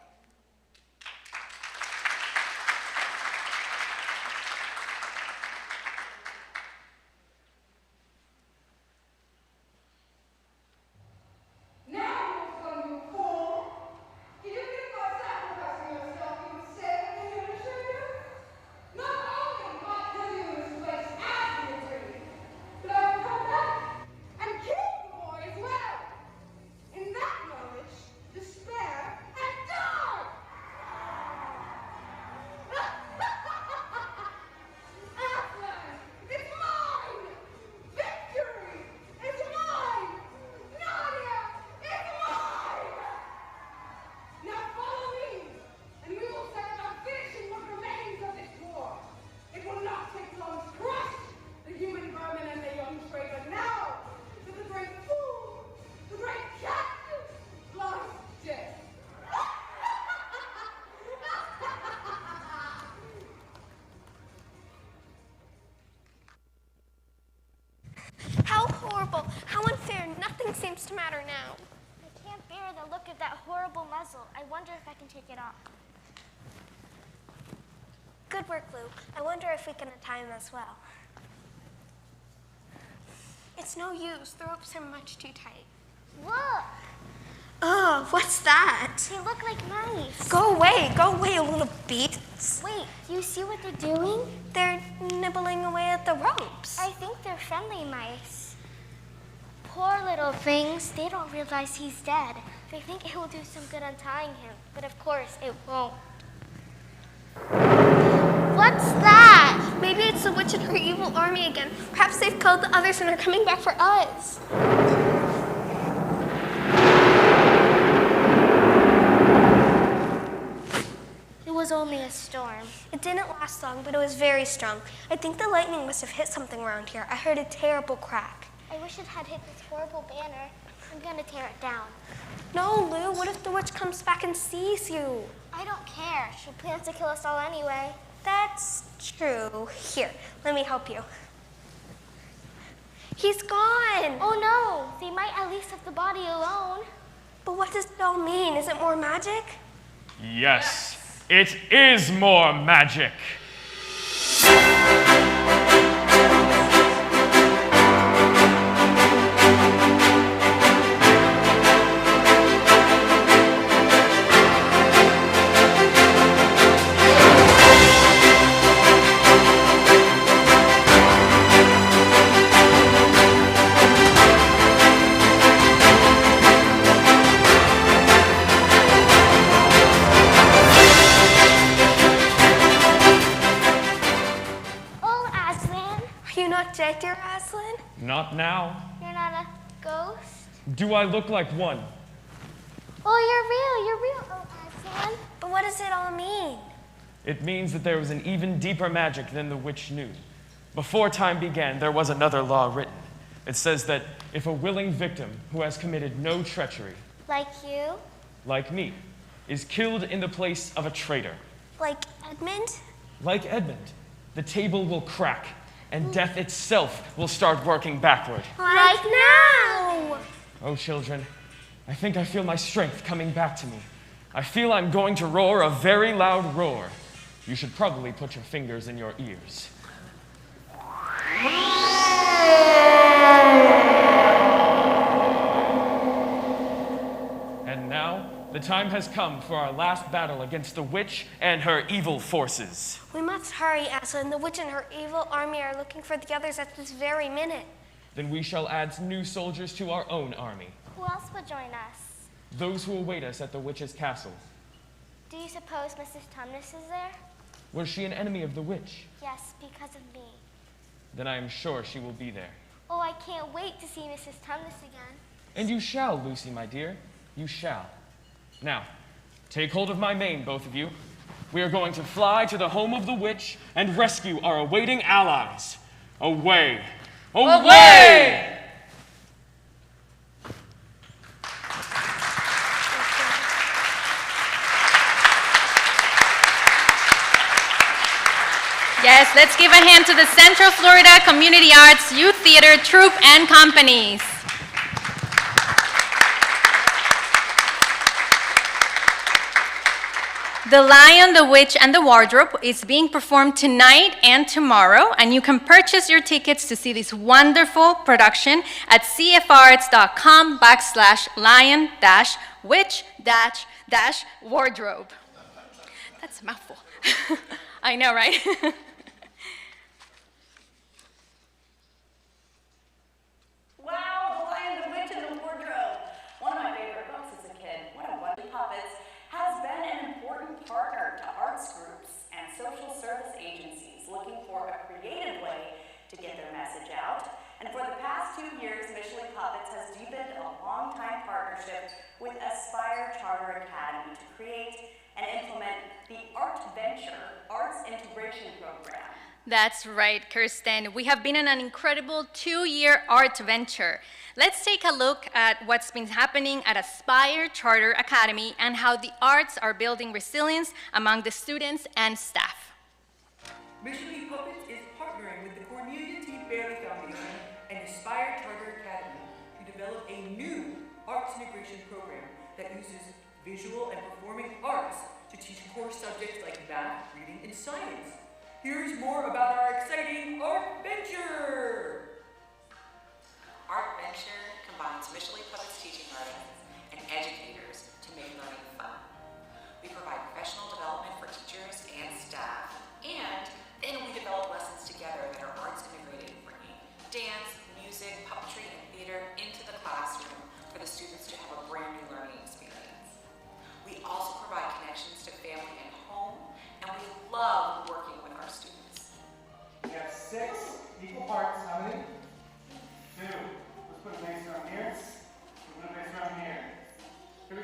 How horrible! How unfair! Nothing seems to matter now. I can't bear the look of that horrible muzzle. I wonder if I can take it off. Good work, Lou. I wonder if we can untie him as well. It's no use. The ropes are much too tight. Look! Oh, what's that? They look like mice. Go away, you little beasts. Wait, do you see what they're doing? They're nibbling away at the ropes. I think they're friendly mice. Poor little things. They don't realize he's dead. They think it will do some good untying him, but of course it won't. What's that? Maybe it's the witch and her evil army again. Perhaps they've killed the others and are coming back for us. It was only a storm. It didn't last long, but it was very strong. I think the lightning must have hit something around here. I heard a terrible crack. I wish it had hit this horrible banner. I'm gonna tear it down. No, Lou, what if the witch comes back and sees you? I don't care. She plans to kill us all anyway. That's true. Here, let me help you. He's gone. Oh no, they might at least have the body alone. But what does it all mean? Is it more magic? Yes, it is more magic. projector, Aslan? Not now. You're not a ghost? Do I look like one? Oh, you're real, oh, Aslan. But what does it all mean? It means that there was an even deeper magic than the witch knew. Before time began, there was another law written. It says that if a willing victim who has committed no treachery, Like you? like me, is killed in the place of a traitor, Like Edmund? like Edmund, the table will crack, and death itself will start working backward. Like now! Oh, children, I think I feel my strength coming back to me. I feel I'm going to roar a very loud roar. You should probably put your fingers in your ears. And now, the time has come for our last battle against the witch and her evil forces. We must hurry, Aslan. The witch and her evil army are looking for the others at this very minute. Then we shall add new soldiers to our own army, Who else would join us? those who await us at the witch's castle. Do you suppose Mrs. Tumnus is there? Was she an enemy of the witch? Yes, because of me. Then I am sure she will be there. Oh, I can't wait to see Mrs. Tumnus again. And you shall, Lucy, my dear. You shall. Now, take hold of my mane, both of you. We are going to fly to the home of the witch and rescue our awaiting allies. Away! Away! Yes, let's give a hand to the Central Florida Community Arts Youth Theater Troupe and Companies. The Lion, the Witch, and the Wardrobe is being performed tonight and tomorrow, and you can purchase your tickets to see this wonderful production at cfarts.com/lion-witch-wardrobe. That's a mouthful. I know, right? Wow, The Lion, the Witch, and the Wardrobe. One of my favorite books as a kid. What a Wonderful Puppets has been an important partner to arts groups and social service agencies looking for a creative way to get their message out. And for the past 2 years, MicheLee Puppets has deepened a long-time partnership with Aspire Charter Academy to create and implement the Art Venture Arts Integration Program. That's right, Kirsten. We have been in an incredible 2-year art venture. Let's take a look at what's been happening at Aspire Charter Academy and how the arts are building resilience among the students and staff. MicheLee Puppets is partnering with the Cornelia T. Bailey Foundation and Aspire Charter Academy to develop a new arts integration program that uses visual and performing arts to teach core subjects like math, reading, and science. Here's more about our exciting Art Venture! Art Venture combines MicheLee Puppets teaching artists and educators to make learning fun. We provide professional development for teachers and staff, and then we develop lessons together that are arts integrated, bringing dance, music, puppetry, and theater into the classroom for the students to have a brand new learning experience. We also provide connections to family and home, and we love working with our students. We have 6 equal parts. How many? 2. Let's put a base around here. Let's put a base around here. Here we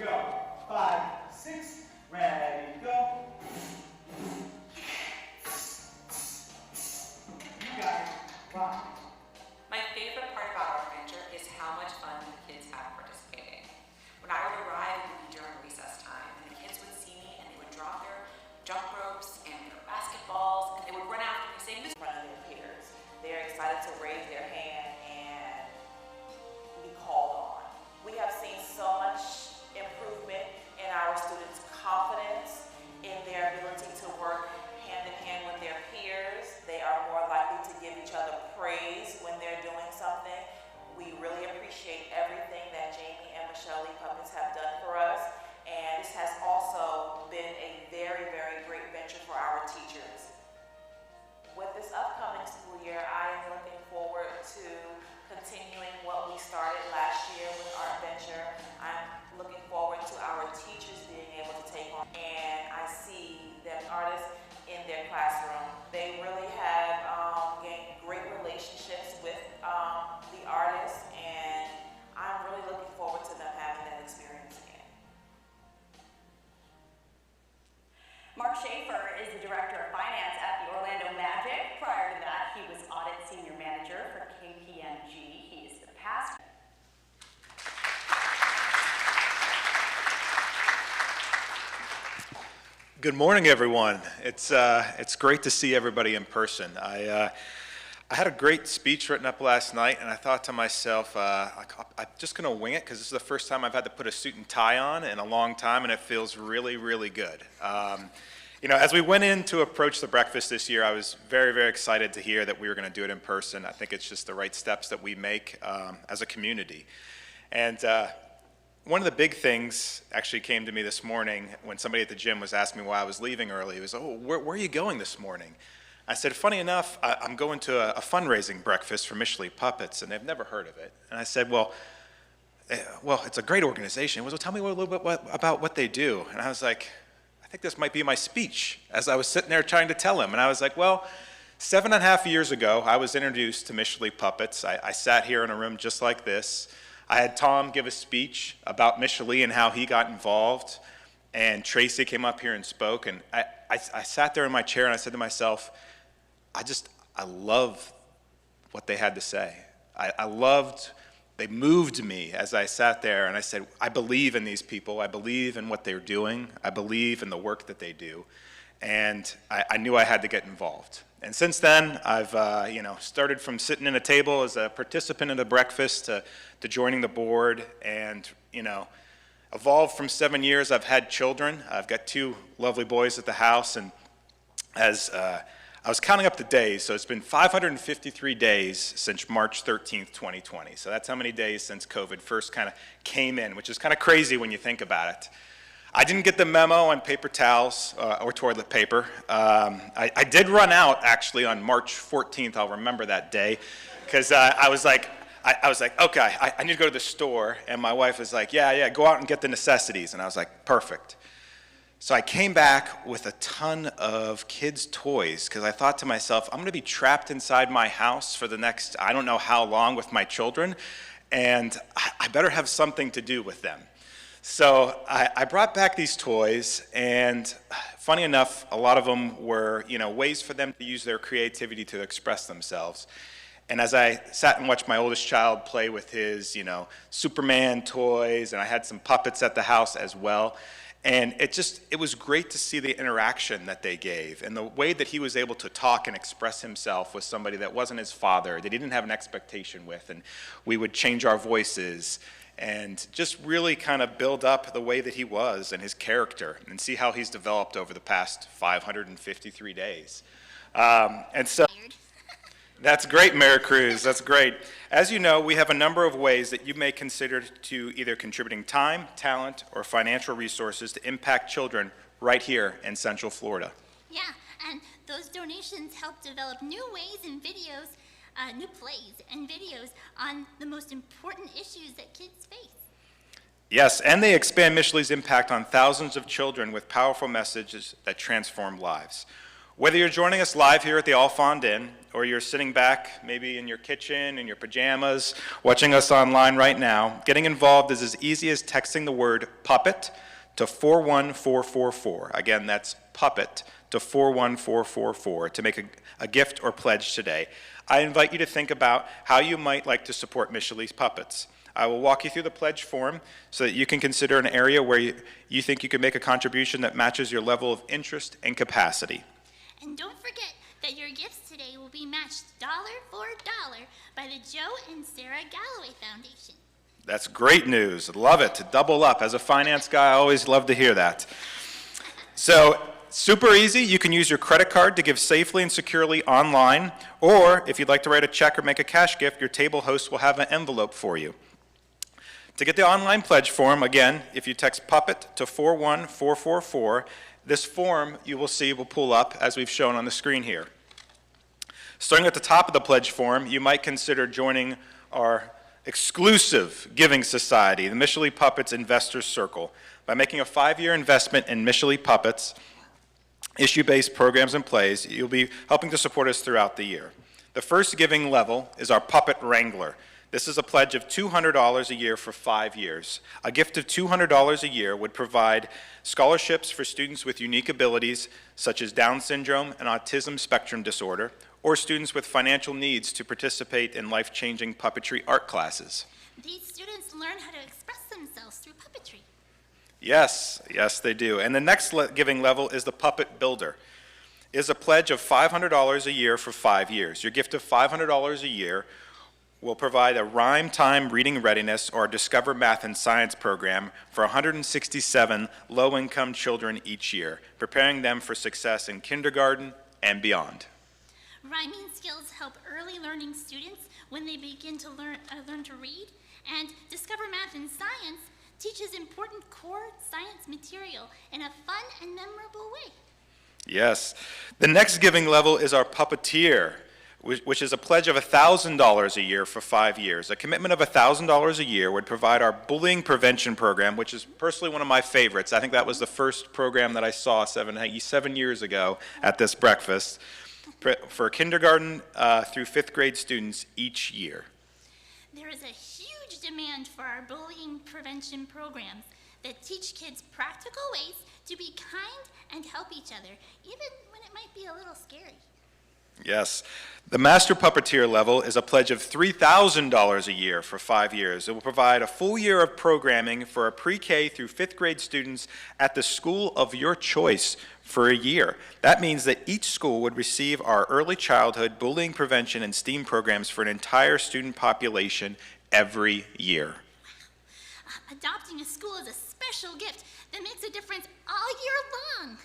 Good morning, everyone. It's great to see everybody in person. I had a great speech written up last night, and I thought to myself, I'm just going to wing it because this is the first time I've had to put a suit and tie on in a long time, and it feels really, really good. You know, as we went in to approach the breakfast this year, I was very, very excited to hear that we were going to do it in person. I think it's just the right steps that we make as a community. And one of the big things actually came to me this morning when somebody at the gym was asking me why I was leaving early. He was, oh, where are you going this morning? I said, funny enough, I'm going to a fundraising breakfast for MicheLee Puppets, and they've never heard of it. And I said, well, it's a great organization. He was, well, tell me a little bit about what they do. And I was like, I think this might be my speech, as I was sitting there trying to tell him. And I was like, well, 7.5 years ago, I was introduced to MicheLee Puppets. I sat here in a room just like this. I had Tom give a speech about MicheLee and how he got involved. And Tracy came up here and spoke. And I sat there in my chair and I said to myself, I love what they had to say. They moved me as I sat there, and I said, I believe in these people. I believe in what they're doing. I believe in the work that they do. And I knew I had to get involved. And since then, I've started from sitting at a table as a participant at a breakfast to joining the board, and evolved from 7 years. I've had children. I've got 2 lovely boys at the house, and as I was counting up the days, so it's been 553 days since March 13th, 2020. So that's how many days since COVID first kind of came in, which is kind of crazy when you think about it. I didn't get the memo on paper towels or toilet paper. I did run out, actually, on March 14th. I'll remember that day, because I was like, okay, I need to go to the store. And my wife was like, yeah, go out and get the necessities. And I was like, perfect. So I came back with a ton of kids' toys because I thought to myself, I'm going to be trapped inside my house for the next, I don't know how long, with my children, and I better have something to do with them. So I brought back these toys, and funny enough, a lot of them were, ways for them to use their creativity to express themselves. And as I sat and watched my oldest child play with his, Superman toys, and I had some puppets at the house as well, and it was great to see the interaction that they gave and the way that he was able to talk and express himself with somebody that wasn't his father, that he didn't have an expectation with, and we would change our voices and just really kind of build up the way that he was and his character and see how he's developed over the past 553 days. And so that's great, Mayor Cruz, that's great. As you know, we have a number of ways that you may consider to either contributing time, talent, or financial resources to impact children right here in Central Florida. Yeah, and those donations help develop new ways and videos, new plays and videos on the most important issues that kids face. Yes, and they expand MicheLee's impact on thousands of children with powerful messages that transform lives. Whether you're joining us live here at the Alfond Inn, or you're sitting back maybe in your kitchen, in your pajamas, watching us online right now, getting involved is as easy as texting the word puppet to 41444. Again, that's puppet to 41444 to make a gift or pledge today. I invite you to think about how you might like to support MicheLee's Puppets. I will walk you through the pledge form so that you can consider an area where you think you can make a contribution that matches your level of interest and capacity. And don't forget that your gifts today will be matched dollar for dollar by the Joe and Sarah Galloway Foundation. That's great news. Love it. To double up. As a finance guy, I always love to hear that. So, super easy. You can use your credit card to give safely and securely online, or if you'd like to write a check or make a cash gift, your table host will have an envelope for you. To get the online pledge form, again, if you text puppet to 41444, this form you will see will pull up as we've shown on the screen here. Starting at the top of the pledge form, you might consider joining our exclusive giving society, the MicheLee Puppets Investors Circle. By making a 5-year investment in MicheLee Puppets, issue-based programs and plays, you'll be helping to support us throughout the year. The first giving level is our Puppet Wrangler. This is a pledge of $200 a year for 5 years. A gift of $200 a year would provide scholarships for students with unique abilities, such as Down syndrome and autism spectrum disorder, or students with financial needs to participate in life-changing puppetry art classes. These students learn how to express themselves through puppetry. Yes, yes, they do. And the next giving level is the Puppet Builder. It is a pledge of $500 a year for 5 years. Your gift of $500 a year will provide a rhyme time reading readiness or Discover Math and Science program for 167 low-income children each year, preparing them for success in kindergarten and beyond. Rhyming skills help early learning students when they begin to learn to read, and Discover Math and Science teaches important core science material in a fun and memorable way. Yes. The next giving level is our Puppeteer, which is a pledge of $1,000 a year for 5 years. A commitment of $1,000 a year would provide our bullying prevention program, which is personally one of my favorites. I think that was the first program that I saw 7 years ago at this breakfast, for kindergarten through 5th grade students each year. There is a huge demand for our bullying prevention programs that teach kids practical ways to be kind and help each other, even when it might be a little scary. Yes. The Master Puppeteer level is a pledge of $3,000 a year for 5 years. It will provide a full year of programming for our pre-K through 5th grade students at the school of your choice for a year. That means that each school would receive our early childhood bullying prevention and STEAM programs for an entire student population every year. Adopting a school is a special gift that makes a difference all year long.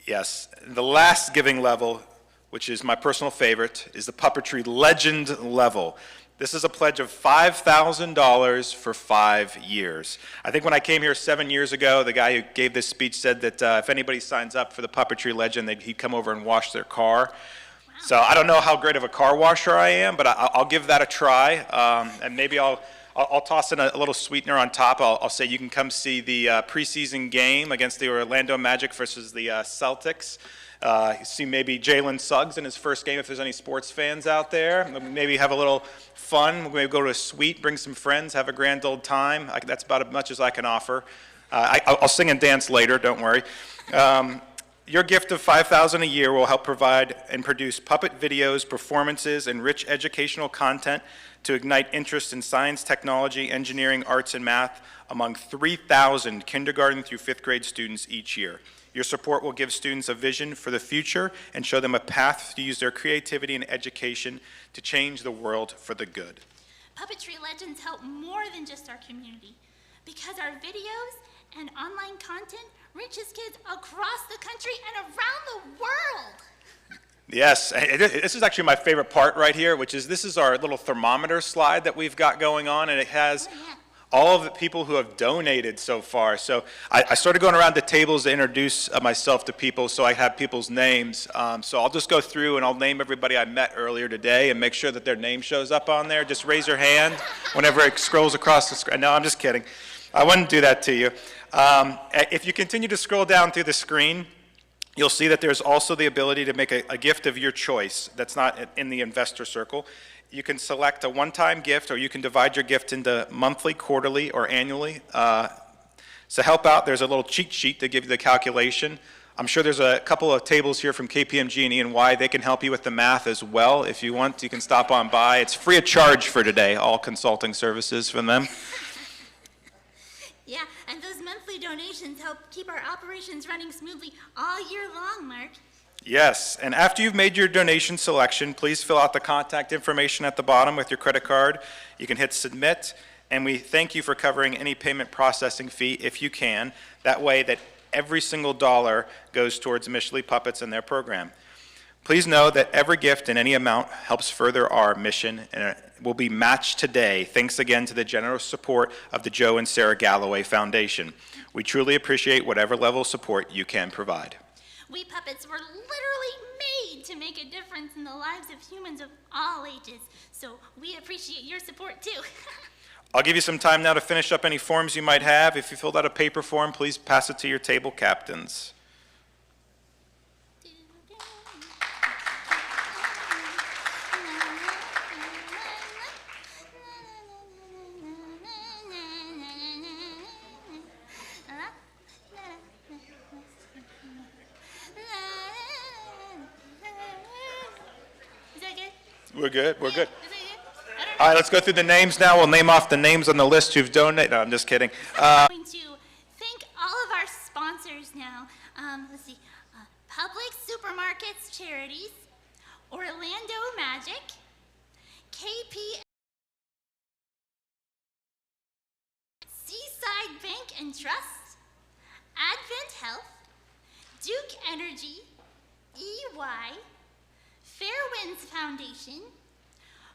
Yes. The last giving level, which is my personal favorite, is the Puppetry Legend level. This is a pledge of $5,000 for 5 years. I think when I came here 7 years ago, the guy who gave this speech said that if anybody signs up for the Puppetry Legend, he'd come over and wash their car. Wow. So I don't know how great of a car washer I am, but I'll give that a try, and maybe I'll toss in a little sweetener on top. I'll say you can come see the preseason game against the Orlando Magic versus the Celtics. See maybe Jalen Suggs in his first game if there's any sports fans out there. Maybe have a little fun. Maybe go to a suite, bring some friends, have a grand old time. That's about as much as I can offer. I'll sing and dance later, don't worry. Your gift of $5,000 a year will help provide and produce puppet videos, performances, and rich educational content to ignite interest in science, technology, engineering, arts, and math among 3,000 kindergarten through 5th grade students each year. Your support will give students a vision for the future and show them a path to use their creativity and education to change the world for the good. Puppetry Legends help more than just our community, because our videos and online content reaches kids across the country and around the world. Yes, this is actually my favorite part right here, which is this is our little thermometer slide that we've got going on, and it has all of the people who have donated so far. So I started going around the tables to introduce myself to people, so I have people's names. So I'll just go through and I'll name everybody I met earlier today and make sure that their name shows up on there. Just raise your hand whenever it scrolls across the screen. No, I'm just kidding. I wouldn't do that to you. If you continue to scroll down through the screen, you'll see that there's also the ability to make a gift of your choice that's not in the investor circle. You can select a one-time gift, or you can divide your gift into monthly, quarterly, or annually. So help out, there's a little cheat sheet to give you the calculation. I'm sure there's a couple of tables here from KPMG and E&Y. They can help you with the math as well. If you want, you can stop on by. It's free of charge for today, all consulting services from them. Yeah, and those monthly donations help keep our operations running smoothly all year long, Mark. Yes, and after you've made your donation selection, please fill out the contact information at the bottom with your credit card. You can hit submit, and we thank you for covering any payment processing fee if you can. That way that every single dollar goes towards MicheLee Puppets and their program. Please know that every gift in any amount helps further our mission and will be matched today. Thanks again to the generous support of the Joe and Sarah Galloway Foundation. We truly appreciate whatever level of support you can provide. We puppets were literally made to make a difference in the lives of humans of all ages, so we appreciate your support too. I'll give you some time now to finish up any forms you might have. If you filled out a paper form, please pass it to your table captains. We're good, we're good. All right, let's go through the names now. We'll name off the names on the list who've donated. No, I'm just kidding. I'm going to thank sponsors now. Let's see. Publix Supermarkets Charities, Orlando Magic, KP, Seaside Bank and Trust, Advent Health, Duke Energy, EY, Fairwinds Foundation,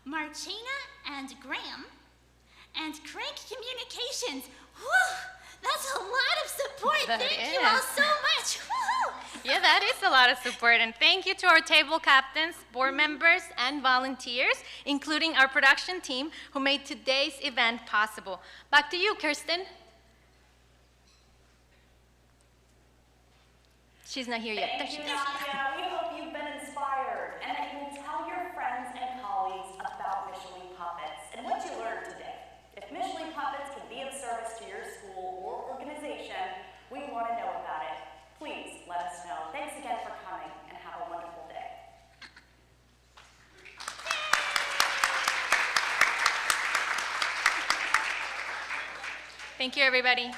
Marchena and Graham, and Crank Communications. Whew, that's a lot of support. Thank you all so much. Woo-hoo. Yeah, that is a lot of support. And thank you to our table captains, board members, and volunteers, including our production team, who made today's event possible. Back to you, Kirsten. She's not here yet. There she is. We hope you've been inspired and that you will tell your friends and colleagues about MicheLee Puppets and what you learned today. If MicheLee Puppets can be of service to your school or organization, we want to know about it. Please let us know. Thanks again for coming and have a wonderful day. Thank you, everybody.